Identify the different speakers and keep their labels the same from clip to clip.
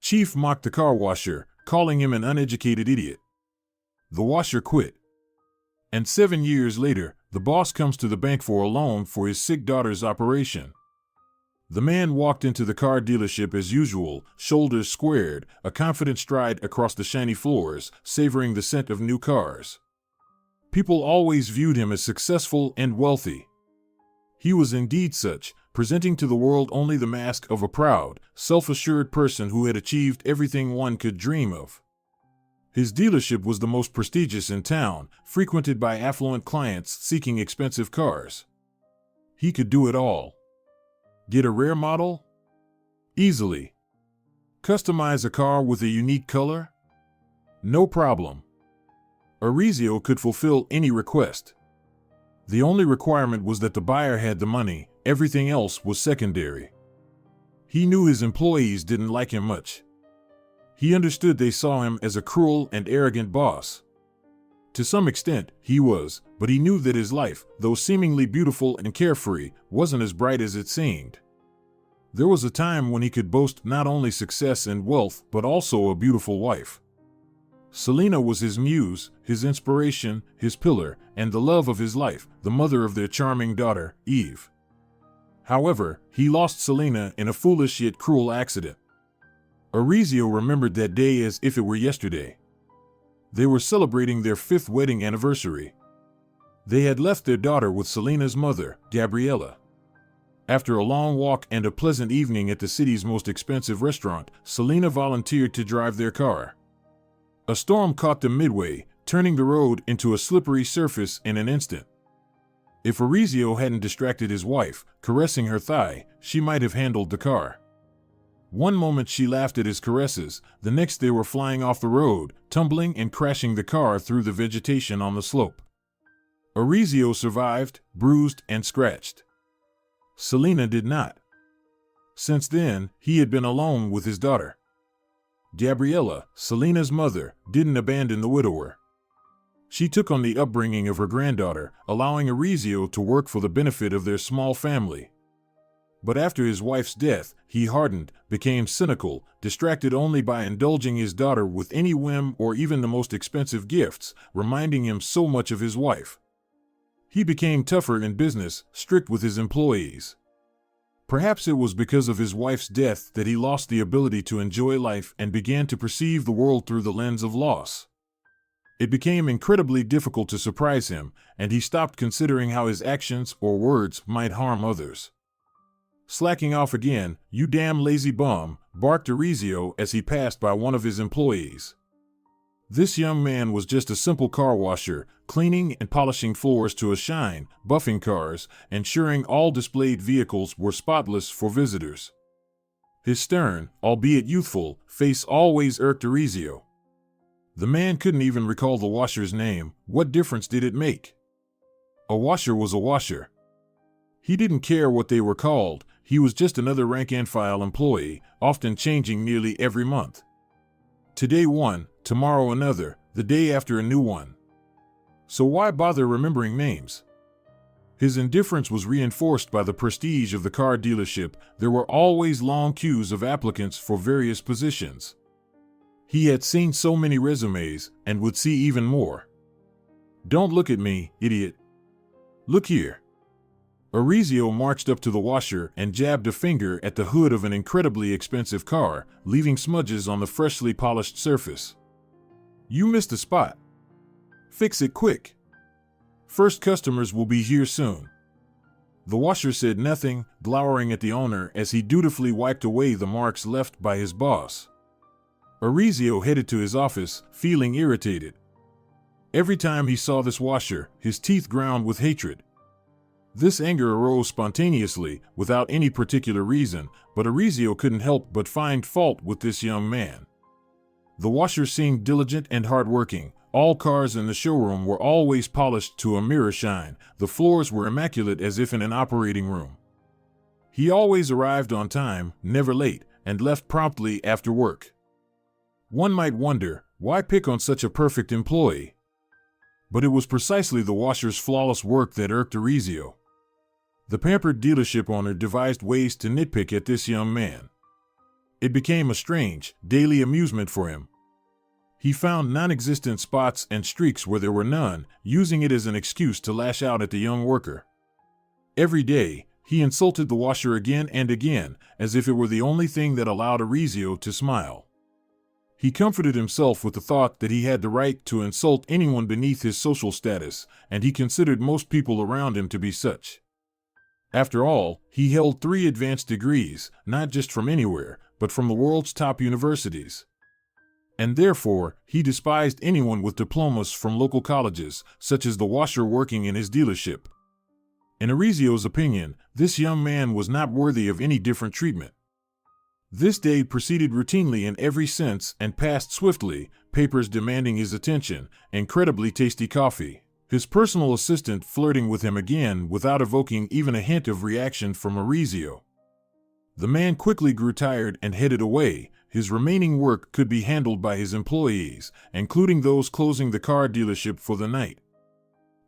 Speaker 1: Chief mocked the car washer, calling him an uneducated idiot. The washer quit. And 7 years later, the boss comes to the bank for a loan for his sick daughter's operation. The man walked into the car dealership as usual, shoulders squared, a confident stride across the shiny floors, savoring the scent of new cars. People always viewed him as successful and wealthy. He was indeed such, presenting to the world only the mask of a proud, self-assured person who had achieved everything one could dream of. His dealership was the most prestigious in town, frequented by affluent clients seeking expensive cars. He could do it all. Get a rare model? Easily. Customize a car with a unique color? No problem. Orizio could fulfill any request. The only requirement was that the buyer had the money, everything else was secondary. He knew his employees didn't like him much. He understood they saw him as a cruel and arrogant boss. To some extent, he was, but he knew that his life, though seemingly beautiful and carefree, wasn't as bright as it seemed. There was a time when he could boast not only success and wealth, but also a beautiful wife. Selina was his muse, his inspiration, his pillar, and the love of his life, the mother of their charming daughter, Eve. However, he lost Selina in a foolish yet cruel accident. Orizio remembered that day as if it were yesterday. They were celebrating their 5th wedding anniversary. They had left their daughter with Selina's mother, Gabriella. After a long walk and a pleasant evening at the city's most expensive restaurant, Selina volunteered to drive their car. A storm caught them midway, turning the road into a slippery surface in an instant. If Orizio hadn't distracted his wife, caressing her thigh, she might have handled the car. One moment she laughed at his caresses, the next they were flying off the road, tumbling and crashing the car through the vegetation on the slope. Orizio survived, bruised and scratched. Selina did not. Since then, he had been alone with his daughter. Gabriella, Selina's mother, didn't abandon the widower. She took on the upbringing of her granddaughter, allowing Orizio to work for the benefit of their small family. But after his wife's death, he hardened, became cynical, distracted only by indulging his daughter with any whim or even the most expensive gifts, reminding him so much of his wife. He became tougher in business, strict with his employees. Perhaps it was because of his wife's death that he lost the ability to enjoy life and began to perceive the world through the lens of loss. It became incredibly difficult to surprise him, and he stopped considering how his actions or words might harm others. Slacking off again, "You damn lazy bum," barked Orizio as he passed by one of his employees. This young man was just a simple car washer, cleaning and polishing floors to a shine, buffing cars, ensuring all displayed vehicles were spotless for visitors. His stern, albeit youthful, face always irked Orizio. The man couldn't even recall the washer's name. What difference did it make? A washer was a washer. He didn't care what they were called. He was just another rank-and-file employee, often changing nearly every month. Today one, tomorrow another, the day after a new one. So why bother remembering names? His indifference was reinforced by the prestige of the car dealership. There were always long queues of applicants for various positions. He had seen so many resumes, and would see even more. "Don't look at me, idiot. Look here." Orizio marched up to the washer and jabbed a finger at the hood of an incredibly expensive car, leaving smudges on the freshly polished surface. "You missed a spot. Fix it quick. First customers will be here soon." The washer said nothing, glowering at the owner as he dutifully wiped away the marks left by his boss. Orizio headed to his office, feeling irritated. Every time he saw this washer, his teeth ground with hatred. This anger arose spontaneously, without any particular reason, but Orizio couldn't help but find fault with this young man. The washer seemed diligent and hardworking. All cars in the showroom were always polished to a mirror shine. The floors were immaculate as if in an operating room. He always arrived on time, never late, and left promptly after work. One might wonder, why pick on such a perfect employee? But it was precisely the washer's flawless work that irked Orizio. The pampered dealership owner devised ways to nitpick at this young man. It became a strange, daily amusement for him. He found non-existent spots and streaks where there were none, using it as an excuse to lash out at the young worker. Every day, he insulted the washer again and again, as if it were the only thing that allowed Orizio to smile. He comforted himself with the thought that he had the right to insult anyone beneath his social status, and he considered most people around him to be such. After all, he held 3 advanced degrees, not just from anywhere, but from the world's top universities. And therefore, he despised anyone with diplomas from local colleges, such as the washer working in his dealership. In Orizio's opinion, this young man was not worthy of any different treatment. This day proceeded routinely in every sense and passed swiftly, papers demanding his attention, incredibly tasty coffee, his personal assistant flirting with him again without evoking even a hint of reaction from Orizio. The man quickly grew tired and headed away. His remaining work could be handled by his employees, including those closing the car dealership for the night.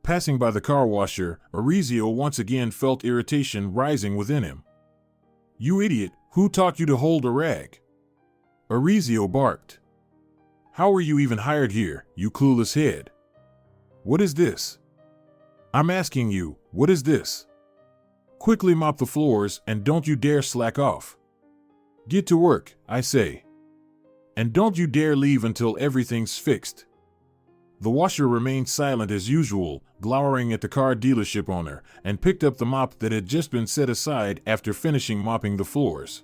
Speaker 1: Passing by the car washer, Orizio once again felt irritation rising within him. "You idiot, who taught you to hold a rag?" Orizio barked. "How were you even hired here, you clueless head? What is this? I'm asking you, what is this? Quickly mop the floors and don't you dare slack off. Get to work, I say. And don't you dare leave until everything's fixed." The washer remained silent as usual, glowering at the car dealership owner, and picked up the mop that had just been set aside after finishing mopping the floors.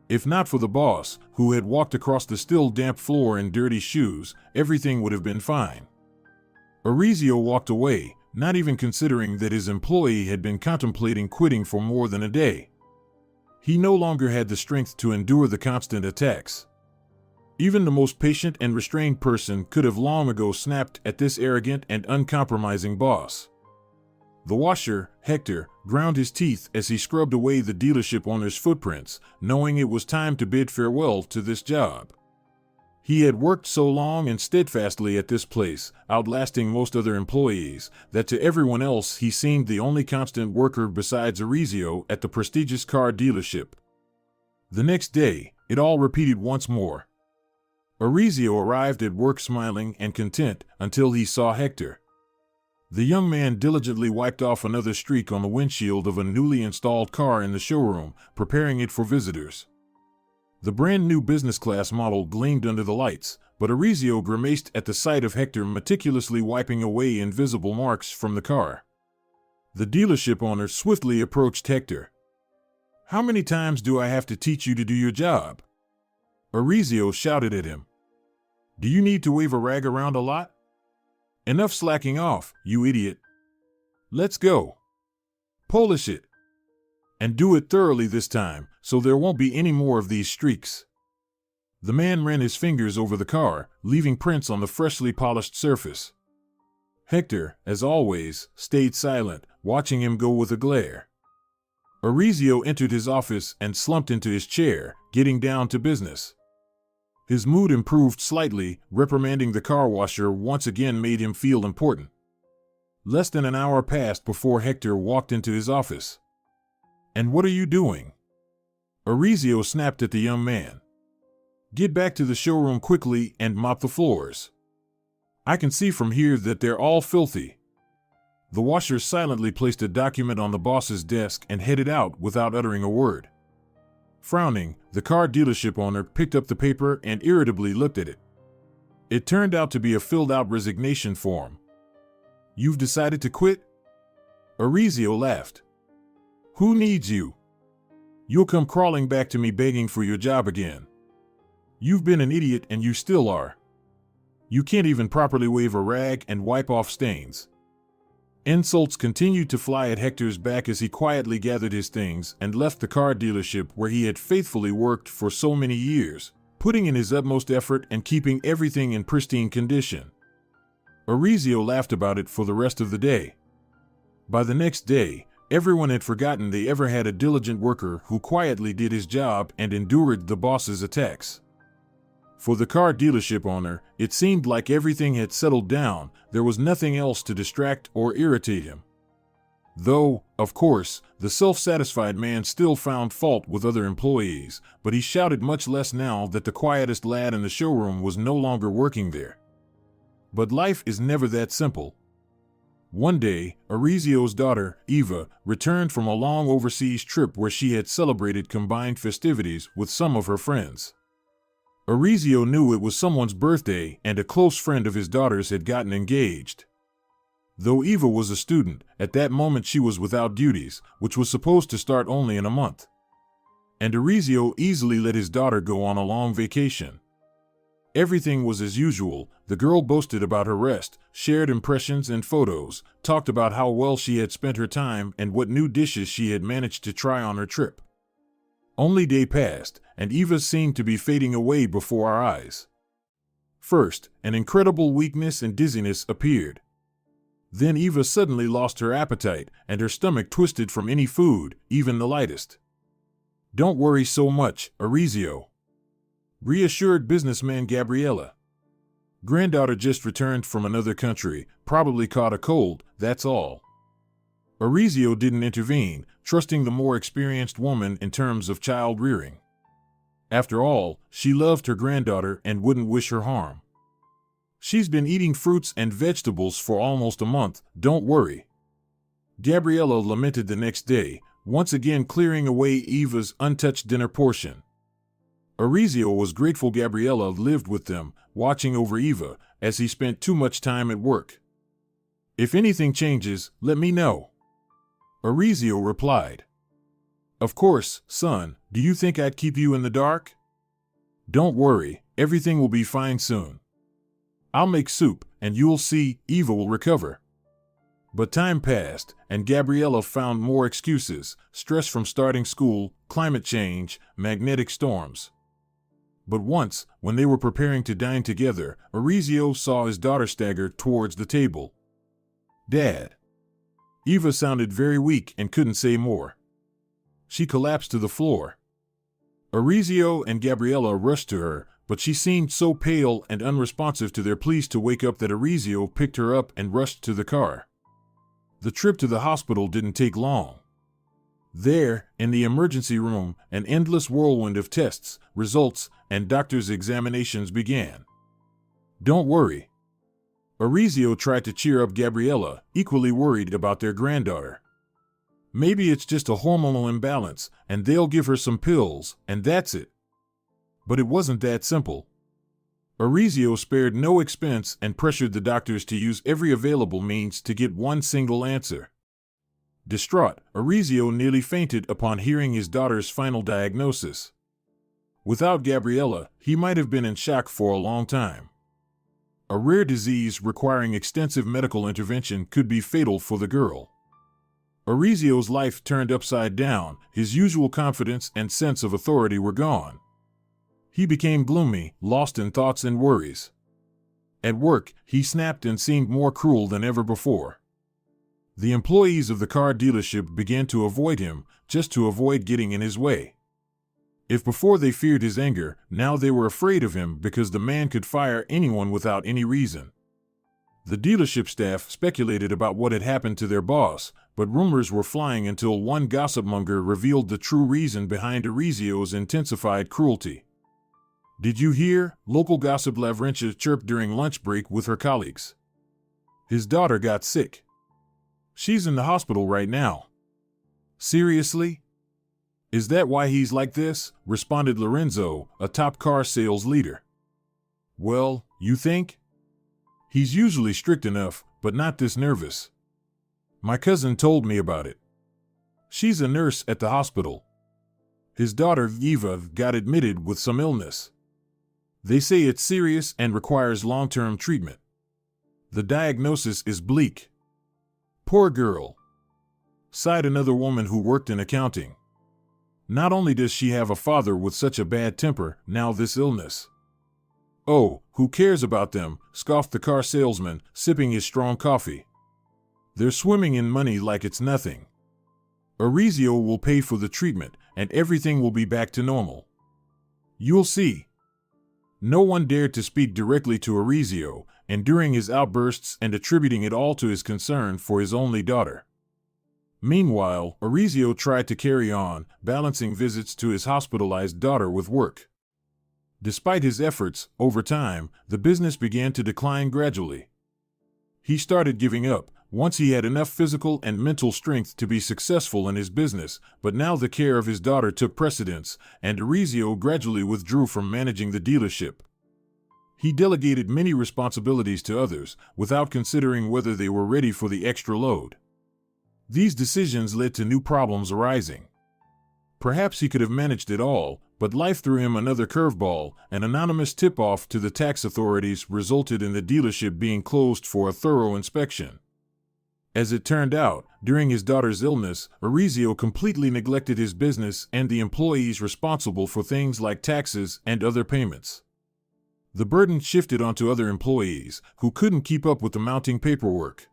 Speaker 1: If not for the boss, who had walked across the still damp floor in dirty shoes, everything would have been fine. Orizio walked away, not even considering that his employee had been contemplating quitting for more than a day. He no longer had the strength to endure the constant attacks. Even the most patient and restrained person could have long ago snapped at this arrogant and uncompromising boss. The washer, Hector, ground his teeth as he scrubbed away the dealership owner's footprints, knowing it was time to bid farewell to this job. He had worked so long and steadfastly at this place, outlasting most other employees, that to everyone else he seemed the only constant worker besides Orizio at the prestigious car dealership. The next day, it all repeated once more. Orizio arrived at work smiling and content until he saw Hector. The young man diligently wiped off another streak on the windshield of a newly installed car in the showroom, preparing it for visitors. The brand new business class model gleamed under the lights, but Orizio grimaced at the sight of Hector meticulously wiping away invisible marks from the car. The dealership owner swiftly approached Hector. "How many times do I have to teach you to do your job?" Orizio shouted at him. "Do you need to wave a rag around a lot? Enough slacking off, you idiot. Let's go. Polish it. And do it thoroughly this time, so there won't be any more of these streaks." The man ran his fingers over the car, leaving prints on the freshly polished surface. Hector, as always, stayed silent, watching him go with a glare. Orizio entered his office and slumped into his chair, getting down to business. His mood improved slightly, reprimanding the car washer once again made him feel important. Less than an hour passed before Hector walked into his office. "And what are you doing?" Orizio snapped at the young man. "Get back to the showroom quickly and mop the floors. I can see from here that they're all filthy." The washer silently placed a document on the boss's desk and headed out without uttering a word. Frowning, the car dealership owner picked up the paper and irritably looked at it. It turned out to be a filled-out resignation form. "You've decided to quit?" Orizio laughed. "Who needs you? You'll come crawling back to me begging for your job again. You've been an idiot and you still are. You can't even properly wave a rag and wipe off stains." Insults continued to fly at Hector's back as he quietly gathered his things and left the car dealership where he had faithfully worked for so many years, putting in his utmost effort and keeping everything in pristine condition. Orizio laughed about it for the rest of the day. By the next day, everyone had forgotten they ever had a diligent worker who quietly did his job and endured the boss's attacks. For the car dealership owner, it seemed like everything had settled down. There was nothing else to distract or irritate him. Though, of course, the self-satisfied man still found fault with other employees, but he shouted much less now that the quietest lad in the showroom was no longer working there. But life is never that simple. One day, Orizio's daughter, Eva, returned from a long overseas trip where she had celebrated combined festivities with some of her friends. Orizio knew it was someone's birthday and a close friend of his daughter's had gotten engaged. Though Eva was a student, at that moment she was without duties, which was supposed to start only in a month. And Orizio easily let his daughter go on a long vacation. Everything was as usual. The girl boasted about her rest, shared impressions and photos, talked about how well she had spent her time and what new dishes she had managed to try on her trip. Only day passed, and Eva seemed to be fading away before our eyes. First, an incredible weakness and dizziness appeared. Then Eva suddenly lost her appetite, and her stomach twisted from any food, even the lightest. "Don't worry so much, Orizio," reassured businessman Gabriella. "Granddaughter just returned from another country, probably caught a cold, that's all." Orizio didn't intervene, trusting the more experienced woman in terms of child rearing. After all, she loved her granddaughter and wouldn't wish her harm. "She's been eating fruits and vegetables for almost a month, don't worry," Gabriella lamented the next day, once again clearing away Eva's untouched dinner portion. Orizio was grateful Gabriella lived with them, watching over Eva, as he spent too much time at work. "If anything changes, let me know," Orizio replied. "Of course, son, do you think I'd keep you in the dark? Don't worry, everything will be fine soon. I'll make soup, and you'll see, Eva will recover." But time passed, and Gabriella found more excuses: stress from starting school, climate change, magnetic storms. But once, when they were preparing to dine together, Orizio saw his daughter stagger towards the table. "Dad." Eva sounded very weak and couldn't say more. She collapsed to the floor. Orizio and Gabriella rushed to her, but she seemed so pale and unresponsive to their pleas to wake up that Orizio picked her up and rushed to the car. The trip to the hospital didn't take long. There, in the emergency room, an endless whirlwind of tests, results, and doctors' examinations began. "Don't worry." Orizio tried to cheer up Gabriella, equally worried about their granddaughter. "Maybe it's just a hormonal imbalance, and they'll give her some pills, and that's it." But it wasn't that simple. Orizio spared no expense and pressured the doctors to use every available means to get one single answer. Distraught, Orizio nearly fainted upon hearing his daughter's final diagnosis. Without Gabriella, he might have been in shock for a long time. A rare disease requiring extensive medical intervention could be fatal for the girl. Orizio's life turned upside down. His usual confidence and sense of authority were gone. He became gloomy, lost in thoughts and worries. At work, he snapped and seemed more cruel than ever before. The employees of the car dealership began to avoid him, just to avoid getting in his way. If before they feared his anger, now they were afraid of him because the man could fire anyone without any reason. The dealership staff speculated about what had happened to their boss, but rumors were flying until one gossipmonger revealed the true reason behind Orizio's intensified cruelty. "Did you hear?" Local gossip Lavrentia chirped during lunch break with her colleagues. "His daughter got sick. She's in the hospital right now." "Seriously? Is that why he's like this?" responded Lorenzo, a top car sales leader. "Well, you think? He's usually strict enough, but not this nervous. My cousin told me about it. She's a nurse at the hospital. His daughter, Eva, got admitted with some illness. They say it's serious and requires long-term treatment. The diagnosis is bleak." "Poor girl," sighed another woman who worked in accounting. "Not only does she have a father with such a bad temper, now this illness." "Oh, who cares about them?" scoffed the car salesman, sipping his strong coffee. "They're swimming in money like it's nothing. Orizio will pay for the treatment, and everything will be back to normal. You'll see." No one dared to speak directly to Orizio, enduring his outbursts and attributing it all to his concern for his only daughter. Meanwhile, Orizio tried to carry on, balancing visits to his hospitalized daughter with work. Despite his efforts, over time, the business began to decline gradually. He started giving up once he had enough physical and mental strength to be successful in his business, but now the care of his daughter took precedence, and Orizio gradually withdrew from managing the dealership. He delegated many responsibilities to others, without considering whether they were ready for the extra load. These decisions led to new problems arising. Perhaps he could have managed it all, but life threw him another curveball. An anonymous tip-off to the tax authorities resulted in the dealership being closed for a thorough inspection. As it turned out, during his daughter's illness, Orizio completely neglected his business and the employees responsible for things like taxes and other payments. The burden shifted onto other employees, who couldn't keep up with the mounting paperwork.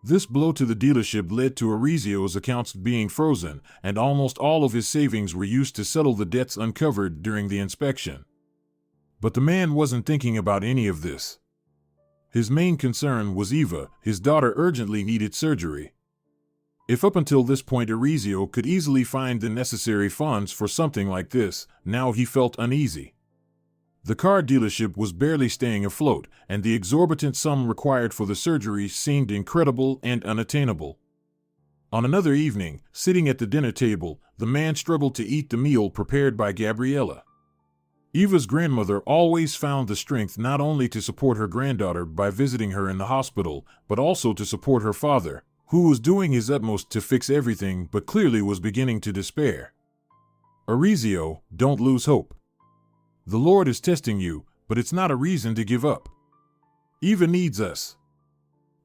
Speaker 1: This blow to the dealership led to Orizio's accounts being frozen, and almost all of his savings were used to settle the debts uncovered during the inspection. But the man wasn't thinking about any of this. His main concern was Eva. His daughter urgently needed surgery. If up until this point Orizio could easily find the necessary funds for something like this, now he felt uneasy. The car dealership was barely staying afloat, and the exorbitant sum required for the surgery seemed incredible and unattainable. On another evening, sitting at the dinner table, the man struggled to eat the meal prepared by Gabriella. Eva's grandmother always found the strength not only to support her granddaughter by visiting her in the hospital, but also to support her father, who was doing his utmost to fix everything but clearly was beginning to despair. Orizio, don't lose hope. The Lord is testing you, but it's not a reason to give up. Eva needs us.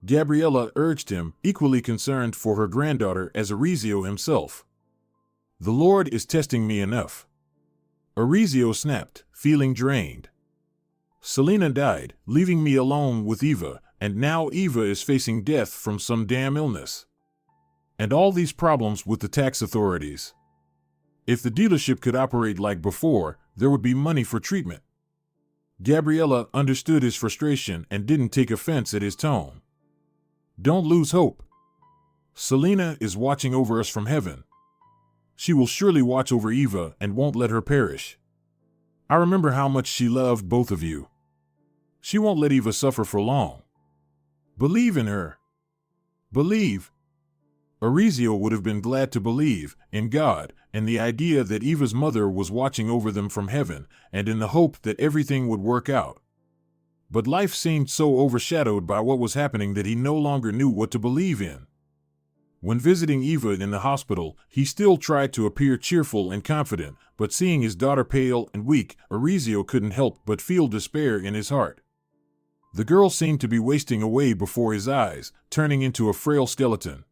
Speaker 1: Gabriella urged him, equally concerned for her granddaughter as Orizio himself. The Lord is testing me enough. Orizio snapped, feeling drained. Selena died, leaving me alone with Eva, and now Eva is facing death from some damn illness. And all these problems with the tax authorities. If the dealership could operate like before, there would be money for treatment. Gabriella understood his frustration and didn't take offense at his tone. Don't lose hope. Selena is watching over us from heaven. She will surely watch over Eva and won't let her perish. I remember how much she loved both of you. She won't let Eva suffer for long. Believe in her. Believe. Orizio would have been glad to believe in God and the idea that Eva's mother was watching over them from heaven, and in the hope that everything would work out. But life seemed so overshadowed by what was happening that he no longer knew what to believe in. When visiting Eva in the hospital, he still tried to appear cheerful and confident, but seeing his daughter pale and weak, Orizio couldn't help but feel despair in his heart. The girl seemed to be wasting away before his eyes, turning into a frail skeleton.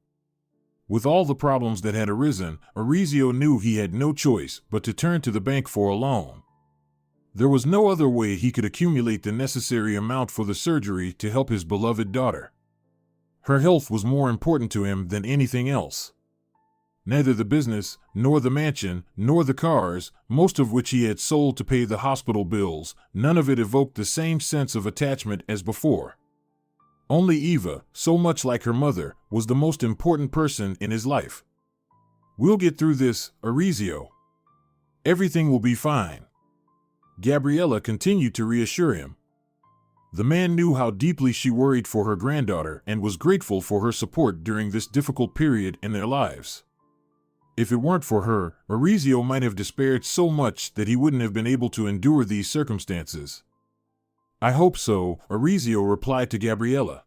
Speaker 1: With all the problems that had arisen, Orizio knew he had no choice but to turn to the bank for a loan. There was no other way he could accumulate the necessary amount for the surgery to help his beloved daughter. Her health was more important to him than anything else. Neither the business, nor the mansion, nor the cars, most of which he had sold to pay the hospital bills, none of it evoked the same sense of attachment as before. Only Eva, so much like her mother, was the most important person in his life. We'll get through this, Orizio. Everything will be fine. Gabriella continued to reassure him. The man knew how deeply she worried for her granddaughter and was grateful for her support during this difficult period in their lives. If it weren't for her, Orizio might have despaired so much that he wouldn't have been able to endure these circumstances. I hope so, Orizio replied to Gabriella.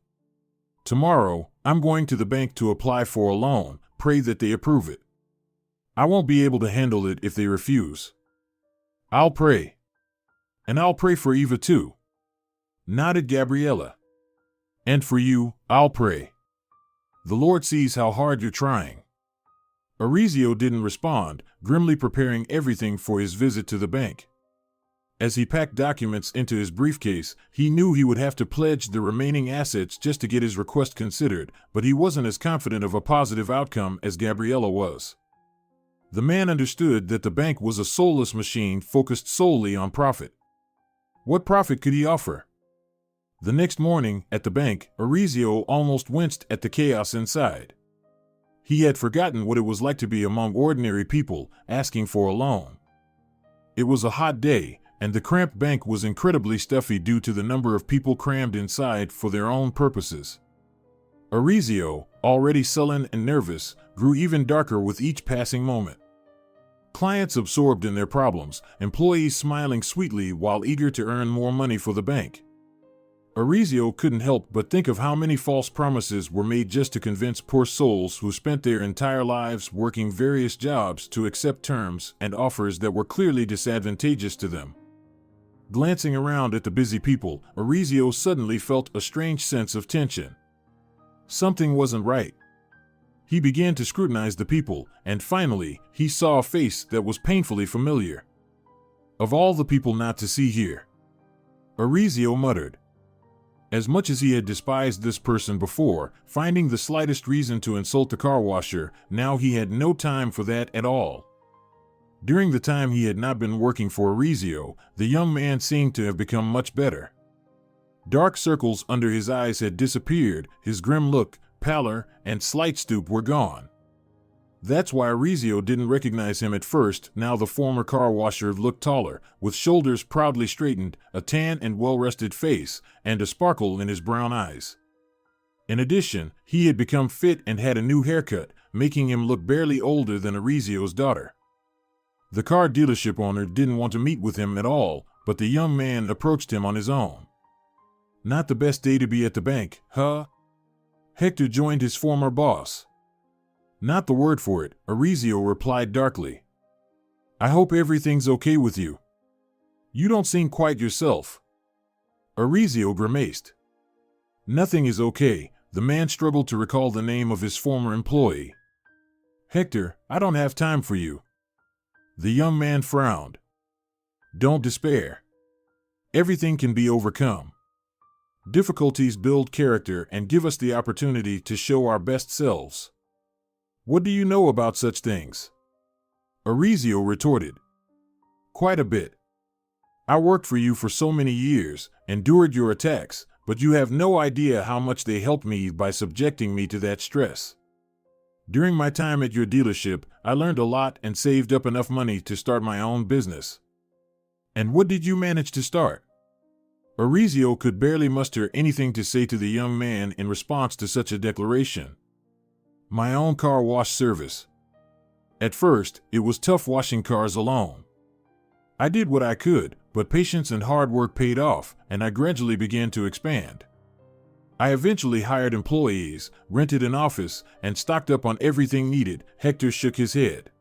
Speaker 1: Tomorrow, I'm going to the bank to apply for a loan, pray that they approve it. I won't be able to handle it if they refuse. I'll pray. And I'll pray for Eva too. Nodded Gabriella. And for you, I'll pray. The Lord sees how hard you're trying. Orizio didn't respond, grimly preparing everything for his visit to the bank. As he packed documents into his briefcase, he knew he would have to pledge the remaining assets just to get his request considered, but he wasn't as confident of a positive outcome as Gabriella was. The man understood that the bank was a soulless machine focused solely on profit. What profit could he offer? The next morning, at the bank, Orizio almost winced at the chaos inside. He had forgotten what it was like to be among ordinary people asking for a loan. It was a hot day, and the cramped bank was incredibly stuffy due to the number of people crammed inside for their own purposes. Orizio, already sullen and nervous, grew even darker with each passing moment. Clients absorbed in their problems, employees smiling sweetly while eager to earn more money for the bank. Orizio couldn't help but think of how many false promises were made just to convince poor souls who spent their entire lives working various jobs to accept terms and offers that were clearly disadvantageous to them. Glancing around at the busy people, Orizio suddenly felt a strange sense of tension. Something wasn't right. He began to scrutinize the people, and finally, he saw a face that was painfully familiar. Of all the people not to see here, Orizio muttered. As much as he had despised this person before, finding the slightest reason to insult the car washer, now he had no time for that at all. During the time he had not been working for Orizio, the young man seemed to have become much better. Dark circles under his eyes had disappeared, his grim look, pallor, and slight stoop were gone. That's why Orizio didn't recognize him at first. Now the former car washer looked taller, with shoulders proudly straightened, a tan and well-rested face, and a sparkle in his brown eyes. In addition, he had become fit and had a new haircut, making him look barely older than Orizio's daughter. The car dealership owner didn't want to meet with him at all, but the young man approached him on his own. Not the best day to be at the bank, huh? Hector joined his former boss. Not the word for it, Orizio replied darkly. I hope everything's okay with you. You don't seem quite yourself. Orizio grimaced. Nothing is okay. The man struggled to recall the name of his former employee. Hector, I don't have time for you. The young man frowned. Don't despair. Everything can be overcome. Difficulties build character and give us the opportunity to show our best selves. What do you know about such things? Orizio retorted. Quite a bit. I worked for you for so many years, endured your attacks, but you have no idea how much they helped me by subjecting me to that stress. During my time at your dealership, I learned a lot and saved up enough money to start my own business. And what did you manage to start? Orizio could barely muster anything to say to the young man in response to such a declaration. My own car wash service. At first, it was tough washing cars alone. I did what I could, but patience and hard work paid off, and I gradually began to expand. I eventually hired employees, rented an office, and stocked up on everything needed. Hector shook his head.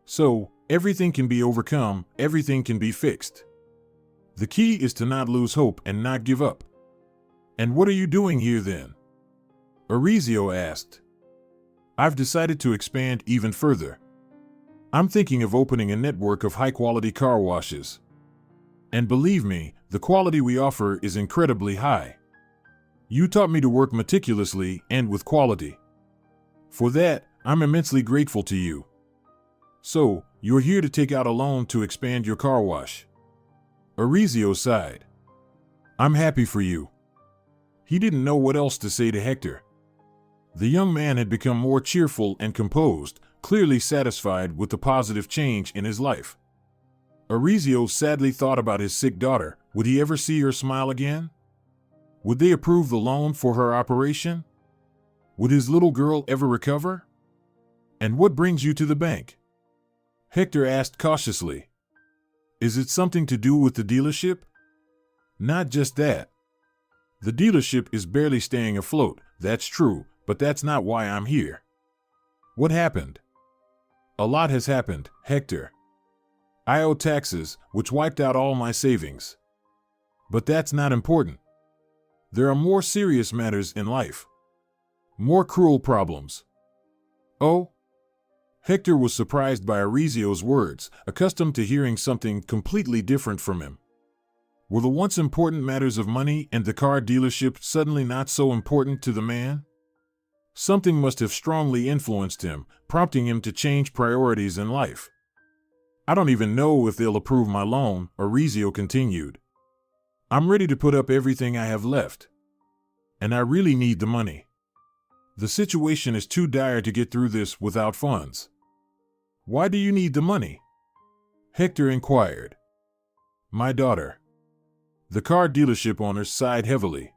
Speaker 1: So, everything can be overcome, everything can be fixed. The key is to not lose hope and not give up. And what are you doing here then? Orizio asked. I've decided to expand even further. I'm thinking of opening a network of high-quality car washes. And believe me, the quality we offer is incredibly high. You taught me to work meticulously and with quality. For that, I'm immensely grateful to you. So, you're here to take out a loan to expand your car wash. Orizio sighed. I'm happy for you. He didn't know what else to say to Hector. The young man had become more cheerful and composed, clearly satisfied with the positive change in his life. Orizio sadly thought about his sick daughter. Would he ever see her smile again? Would they approve the loan for her operation? Would his little girl ever recover? And what brings you to the bank? Hector asked cautiously. Is it something to do with the dealership? Not just that. The dealership is barely staying afloat, that's true, but that's not why I'm here. What happened? A lot has happened, Hector. I owe taxes, which wiped out all my savings. But that's not important. There are more serious matters in life. More cruel problems. Oh? Hector was surprised by Orizio's words, accustomed to hearing something completely different from him. Were the once important matters of money and the car dealership suddenly not so important to the man? Something must have strongly influenced him, prompting him to change priorities in life. I don't even know if they'll approve my loan, Orizio continued. I'm ready to put up everything I have left. And I really need the money. The situation is too dire to get through this without funds. Why do you need the money? Hector inquired. My daughter. The car dealership owner sighed heavily.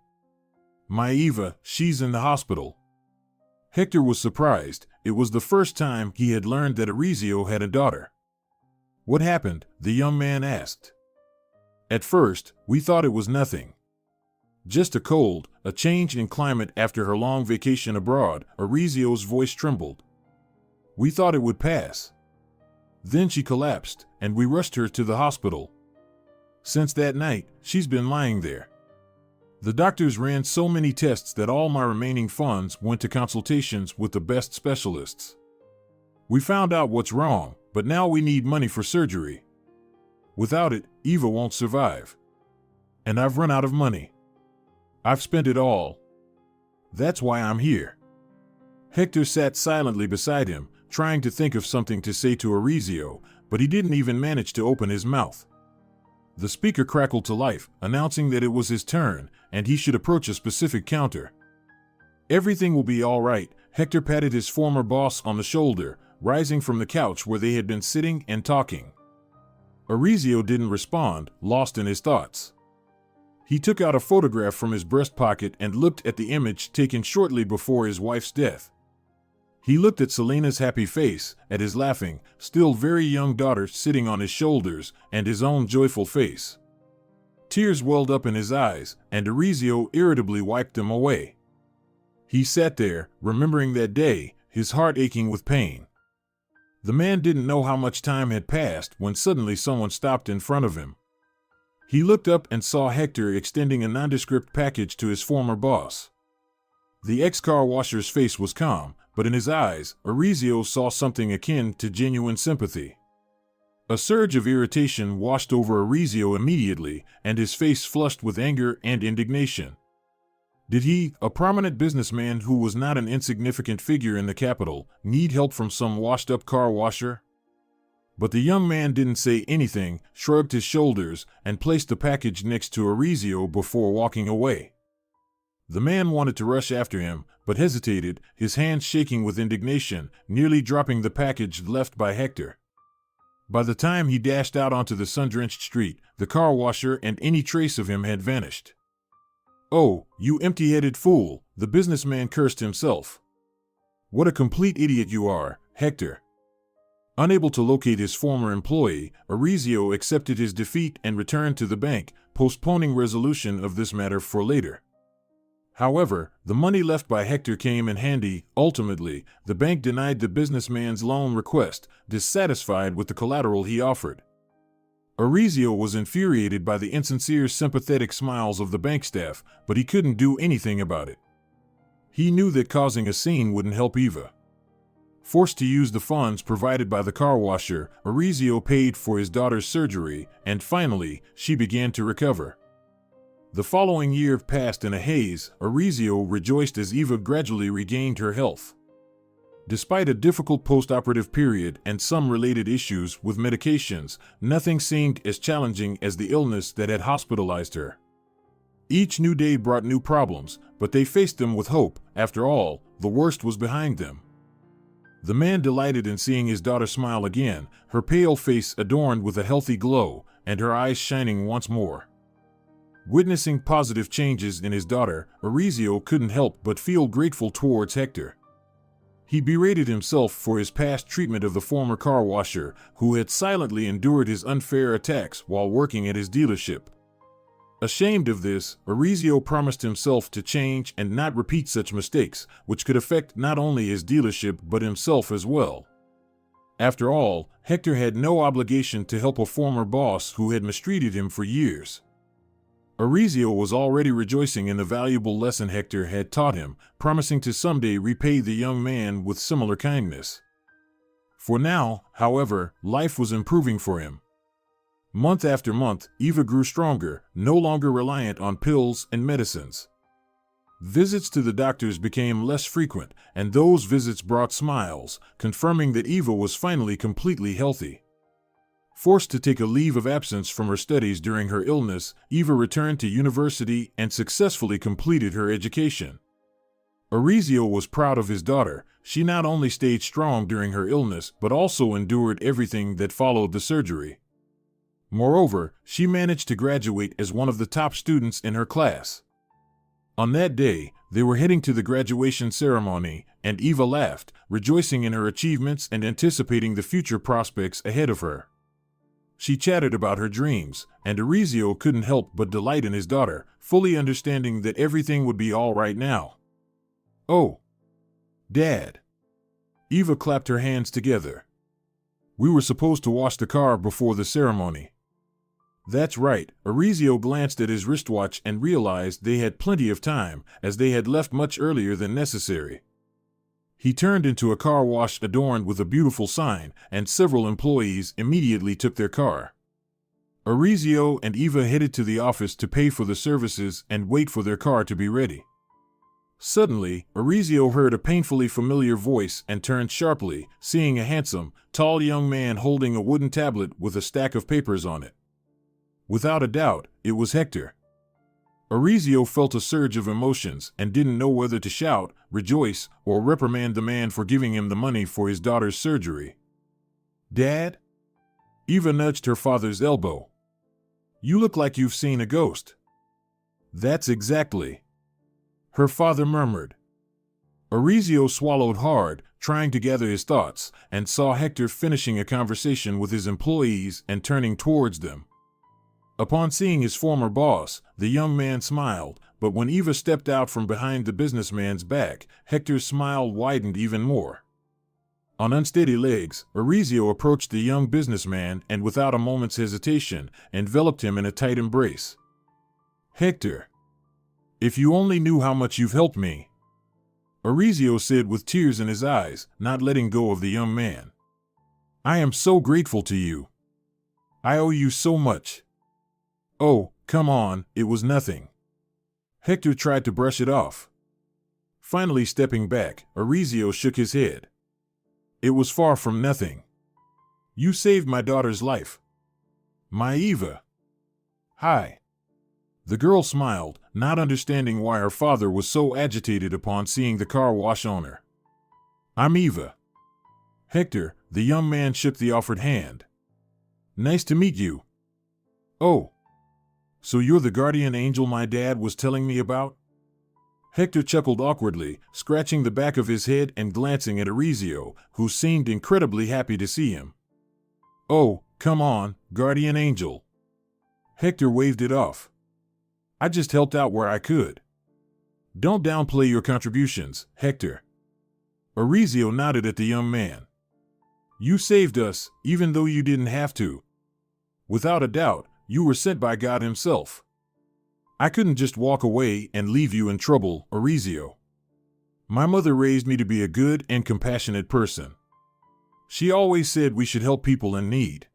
Speaker 1: My Eva, she's in the hospital. Hector was surprised. It was the first time he had learned that Orizio had a daughter. What happened? The young man asked. At first, we thought it was nothing. Just a cold, a change in climate after her long vacation abroad. Orizio's voice trembled. We thought it would pass. Then she collapsed, and we rushed her to the hospital. Since that night, she's been lying there. The doctors ran so many tests that all my remaining funds went to consultations with the best specialists. We found out what's wrong, but now we need money for surgery. Without it, Eva won't survive. And I've run out of money. I've spent it all. That's why I'm here. Hector sat silently beside him, trying to think of something to say to Orizio, but he didn't even manage to open his mouth. The speaker crackled to life, announcing that it was his turn, and he should approach a specific counter. Everything will be all right. Hector patted his former boss on the shoulder, rising from the couch where they had been sitting and talking. Orizio didn't respond, lost in his thoughts. He took out a photograph from his breast pocket and looked at the image taken shortly before his wife's death. He looked at Selena's happy face, at his laughing, still very young daughter sitting on his shoulders, and his own joyful face. Tears welled up in his eyes, and Orizio irritably wiped them away. He sat there, remembering that day, his heart aching with pain. The man didn't know how much time had passed when suddenly someone stopped in front of him. He looked up and saw Hector extending a nondescript package to his former boss. The ex-car washer's face was calm, but in his eyes, Orizio saw something akin to genuine sympathy. A surge of irritation washed over Orizio immediately, and his face flushed with anger and indignation. Did he, a prominent businessman who was not an insignificant figure in the capital, need help from some washed-up car washer? But the young man didn't say anything, shrugged his shoulders, and placed the package next to Orizio before walking away. The man wanted to rush after him, but hesitated, his hands shaking with indignation, nearly dropping the package left by Hector. By the time he dashed out onto the sun-drenched street, the car washer and any trace of him had vanished. Oh, you empty-headed fool, the businessman cursed himself. What a complete idiot you are, Hector. Unable to locate his former employee, Orizio accepted his defeat and returned to the bank, postponing resolution of this matter for later. However, the money left by Hector came in handy. Ultimately, the bank denied the businessman's loan request, dissatisfied with the collateral he offered. Orizio was infuriated by the insincere, sympathetic smiles of the bank staff, but he couldn't do anything about it. He knew that causing a scene wouldn't help Eva. Forced to use the funds provided by the car washer, Orizio paid for his daughter's surgery, and finally, she began to recover. The following year passed in a haze. Orizio rejoiced as Eva gradually regained her health. Despite a difficult post-operative period and some related issues with medications, nothing seemed as challenging as the illness that had hospitalized her. Each new day brought new problems, but they faced them with hope. After all, the worst was behind them. The man delighted in seeing his daughter smile again, her pale face adorned with a healthy glow, and her eyes shining once more. Witnessing positive changes in his daughter, Orizio couldn't help but feel grateful towards Hector. He berated himself for his past treatment of the former car washer, who had silently endured his unfair attacks while working at his dealership. Ashamed of this, Orizio promised himself to change and not repeat such mistakes, which could affect not only his dealership but himself as well. After all, Hector had no obligation to help a former boss who had mistreated him for years. Orizio was already rejoicing in the valuable lesson Hector had taught him, promising to someday repay the young man with similar kindness. For now, however, life was improving for him. Month after month, Eva grew stronger, no longer reliant on pills and medicines. Visits to the doctors became less frequent, and those visits brought smiles, confirming that Eva was finally completely healthy. Forced to take a leave of absence from her studies during her illness, Eva returned to university and successfully completed her education. Orizio was proud of his daughter. She not only stayed strong during her illness, but also endured everything that followed the surgery. Moreover, she managed to graduate as one of the top students in her class. On that day, they were heading to the graduation ceremony, and Eva laughed, rejoicing in her achievements and anticipating the future prospects ahead of her. She chatted about her dreams, and Orizio couldn't help but delight in his daughter, fully understanding that everything would be all right now. "Oh, Dad." Eva clapped her hands together. "We were supposed to wash the car before the ceremony." "That's right." Orizio glanced at his wristwatch and realized they had plenty of time, as they had left much earlier than necessary. He turned into a car wash adorned with a beautiful sign, and several employees immediately took their car. Orizio and Eva headed to the office to pay for the services and wait for their car to be ready. Suddenly, Orizio heard a painfully familiar voice and turned sharply, seeing a handsome, tall young man holding a wooden tablet with a stack of papers on it. Without a doubt, it was Hector. Orizio felt a surge of emotions and didn't know whether to shout, rejoice, or reprimand the man for giving him the money for his daughter's surgery. "Dad?" Eva nudged her father's elbow. "You look like you've seen a ghost." "That's exactly," her father murmured. Orizio swallowed hard, trying to gather his thoughts, and saw Hector finishing a conversation with his employees and turning towards them. Upon seeing his former boss, the young man smiled, but when Eva stepped out from behind the businessman's back, Hector's smile widened even more. On unsteady legs, Orizio approached the young businessman and without a moment's hesitation, enveloped him in a tight embrace. "Hector, if you only knew how much you've helped me," Orizio said with tears in his eyes, not letting go of the young man. "I am so grateful to you. I owe you so much." "Oh, come on, it was nothing." Hector tried to brush it off. Finally stepping back, Orizio shook his head. "It was far from nothing. You saved my daughter's life. My Eva." "Hi." The girl smiled, not understanding why her father was so agitated upon seeing the car wash owner. "I'm Eva." "Hector," the young man shook the offered hand. "Nice to meet you." "Oh. So you're the guardian angel my dad was telling me about?" Hector chuckled awkwardly, scratching the back of his head and glancing at Orizio, who seemed incredibly happy to see him. "Oh, come on, guardian angel." Hector waved it off. "I just helped out where I could." "Don't downplay your contributions, Hector." Orizio nodded at the young man. "You saved us, even though you didn't have to. Without a doubt, you were sent by God himself. I couldn't just walk away and leave you in trouble, Orizio. My mother raised me to be a good and compassionate person. She always said we should help people in need.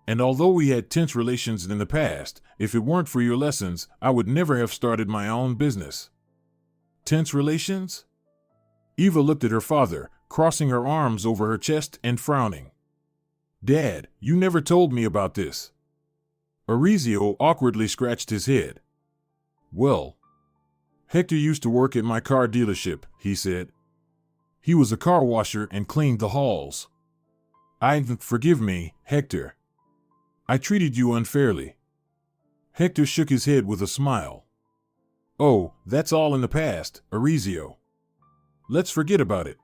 Speaker 1: And although we had tense relations in the past, if it weren't for your lessons, I would never have started my own business." "Tense relations?" Eva looked at her father, crossing her arms over her chest and frowning. "Dad, you never told me about this." Orizio awkwardly scratched his head. "Well, Hector used to work at my car dealership," he said. "He was a car washer and cleaned the halls. Forgive me, Hector. I treated you unfairly." Hector shook his head with a smile. "Oh, that's all in the past, Orizio. Let's forget about it.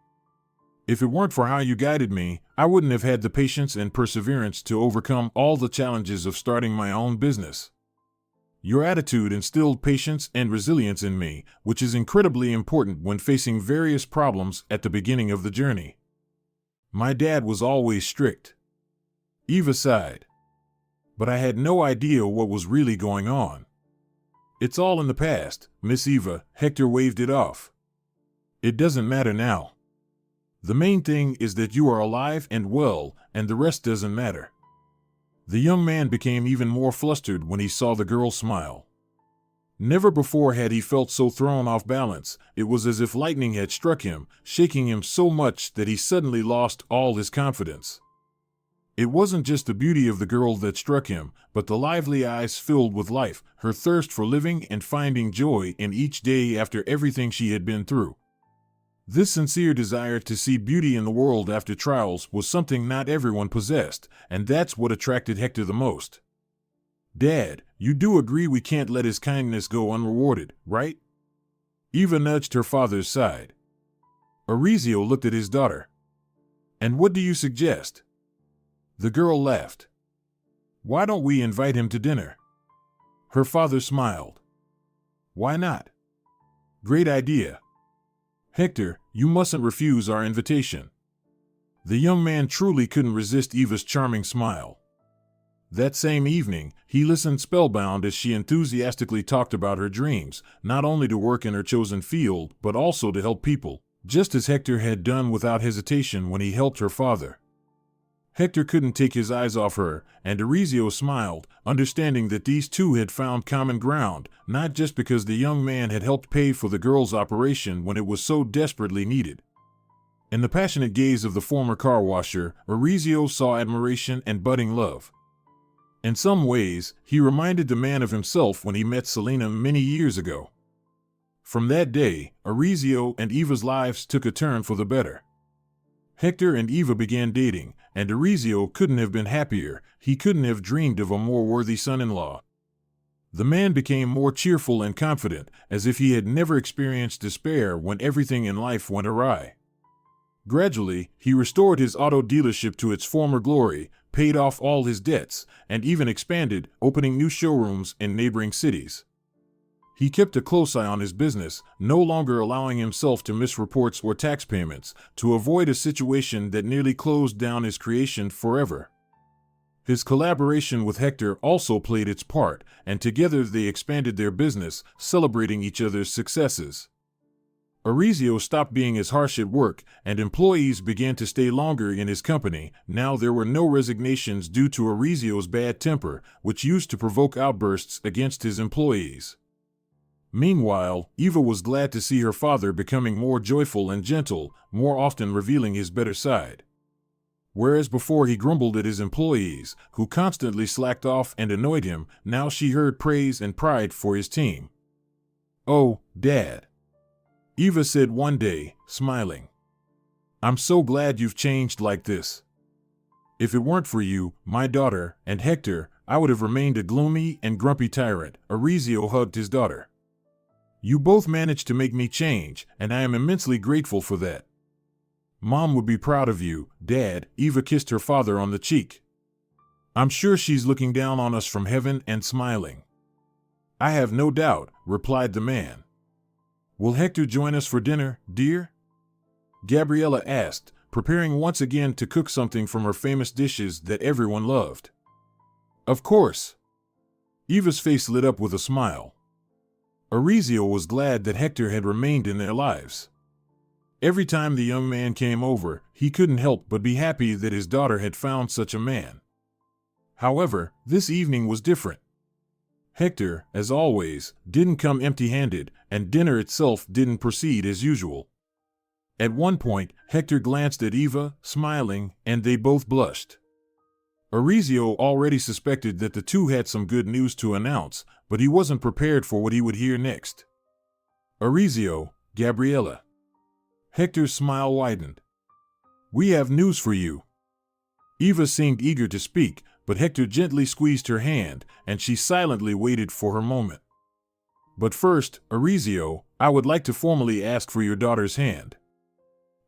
Speaker 1: If it weren't for how you guided me, I wouldn't have had the patience and perseverance to overcome all the challenges of starting my own business. Your attitude instilled patience and resilience in me, which is incredibly important when facing various problems at the beginning of the journey. My dad was always strict." Eva sighed. "But I had no idea what was really going on." "It's all in the past, Miss Eva," Hector waved it off. "It doesn't matter now. The main thing is that you are alive and well, and the rest doesn't matter." The young man became even more flustered when he saw the girl smile. Never before had he felt so thrown off balance. It was as if lightning had struck him, shaking him so much that he suddenly lost all his confidence. It wasn't just the beauty of the girl that struck him, but the lively eyes filled with life, her thirst for living and finding joy in each day after everything she had been through. This sincere desire to see beauty in the world after trials was something not everyone possessed, and that's what attracted Hector the most. "Dad, you do agree we can't let his kindness go unrewarded, right?" Eva nudged her father's side. Orizio looked at his daughter. "And what do you suggest?" The girl laughed. "Why don't we invite him to dinner?" Her father smiled. "Why not? Great idea. Hector, you mustn't refuse our invitation." The young man truly couldn't resist Eva's charming smile. That same evening, he listened spellbound as she enthusiastically talked about her dreams, not only to work in her chosen field, but also to help people, just as Hector had done without hesitation when he helped her father. Hector couldn't take his eyes off her, and Orizio smiled, understanding that these two had found common ground, not just because the young man had helped pay for the girl's operation when it was so desperately needed. In the passionate gaze of the former car washer, Orizio saw admiration and budding love. In some ways, he reminded the man of himself when he met Selena many years ago. From that day, Orizio and Eva's lives took a turn for the better. Hector and Eva began dating, and Orizio couldn't have been happier. He couldn't have dreamed of a more worthy son-in-law. The man became more cheerful and confident, as if he had never experienced despair when everything in life went awry. Gradually, he restored his auto dealership to its former glory, paid off all his debts, and even expanded, opening new showrooms in neighboring cities. He kept a close eye on his business, no longer allowing himself to miss reports or tax payments, to avoid a situation that nearly closed down his creation forever. His collaboration with Hector also played its part, and together they expanded their business, celebrating each other's successes. Orizio stopped being as harsh at work, and employees began to stay longer in his company. Now there were no resignations due to Orizio's bad temper, which used to provoke outbursts against his employees. Meanwhile, Eva was glad to see her father becoming more joyful and gentle, more often revealing his better side. Whereas before he grumbled at his employees, who constantly slacked off and annoyed him, now she heard praise and pride for his team. "Oh, Dad," Eva said one day, smiling. "I'm so glad you've changed like this. If it weren't for you, my daughter, and Hector, I would have remained a gloomy and grumpy tyrant." Orizio hugged his daughter. "You both managed to make me change, and I am immensely grateful for that. Mom would be proud of you, Dad." Eva kissed her father on the cheek. "I'm sure she's looking down on us from heaven and smiling." "I have no doubt," replied the man. "Will Hector join us for dinner, dear?" Gabriella asked, preparing once again to cook something from her famous dishes that everyone loved. "Of course." Eva's face lit up with a smile. Orizio was glad that Hector had remained in their lives. Every time the young man came over, he couldn't help but be happy that his daughter had found such a man. However, this evening was different. Hector, as always, didn't come empty-handed, and dinner itself didn't proceed as usual. At one point, Hector glanced at Eva, smiling, and they both blushed. Orizio already suspected that the two had some good news to announce, but he wasn't prepared for what he would hear next. "Orizio, Gabriella." Hector's smile widened. "We have news for you." Eva seemed eager to speak, but Hector gently squeezed her hand, and she silently waited for her moment. "But first, Orizio, I would like to formally ask for your daughter's hand."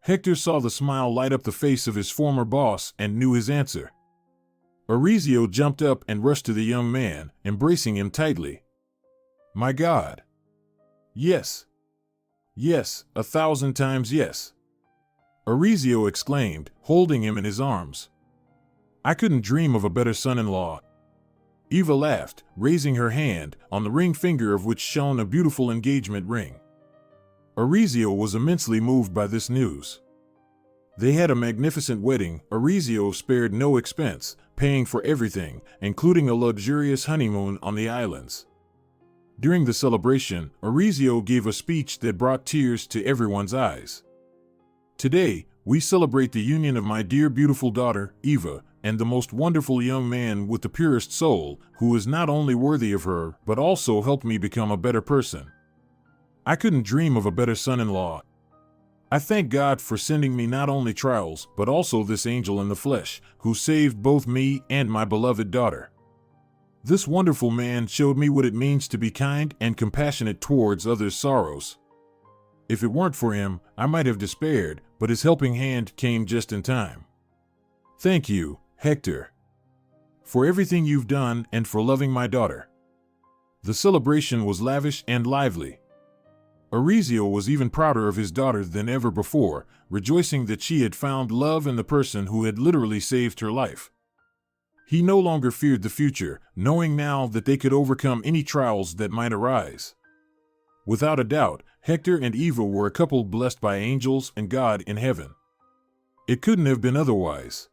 Speaker 1: Hector saw the smile light up the face of his former boss and knew his answer. Orizio jumped up and rushed to the young man, embracing him tightly. "My God! Yes! Yes, 1,000 times yes!" Orizio exclaimed, holding him in his arms. "I couldn't dream of a better son-in-law." Eva laughed, raising her hand, on the ring finger of which shone a beautiful engagement ring. Orizio was immensely moved by this news. They had a magnificent wedding. Orizio spared no expense, paying for everything, including a luxurious honeymoon on the islands. During the celebration, Orizio gave a speech that brought tears to everyone's eyes. "Today, we celebrate the union of my dear beautiful daughter, Eva, and the most wonderful young man with the purest soul, who is not only worthy of her, but also helped me become a better person. I couldn't dream of a better son-in-law. I thank God for sending me not only trials, but also this angel in the flesh, who saved both me and my beloved daughter. This wonderful man showed me what it means to be kind and compassionate towards others' sorrows. If it weren't for him, I might have despaired, but his helping hand came just in time. Thank you, Hector, for everything you've done and for loving my daughter. The celebration was lavish and lively. Orizio was even prouder of his daughter than ever before, rejoicing that she had found love in the person who had literally saved her life. He no longer feared the future, knowing now that they could overcome any trials that might arise. Without a doubt, Hector and Eva were a couple blessed by angels and God in heaven. It couldn't have been otherwise.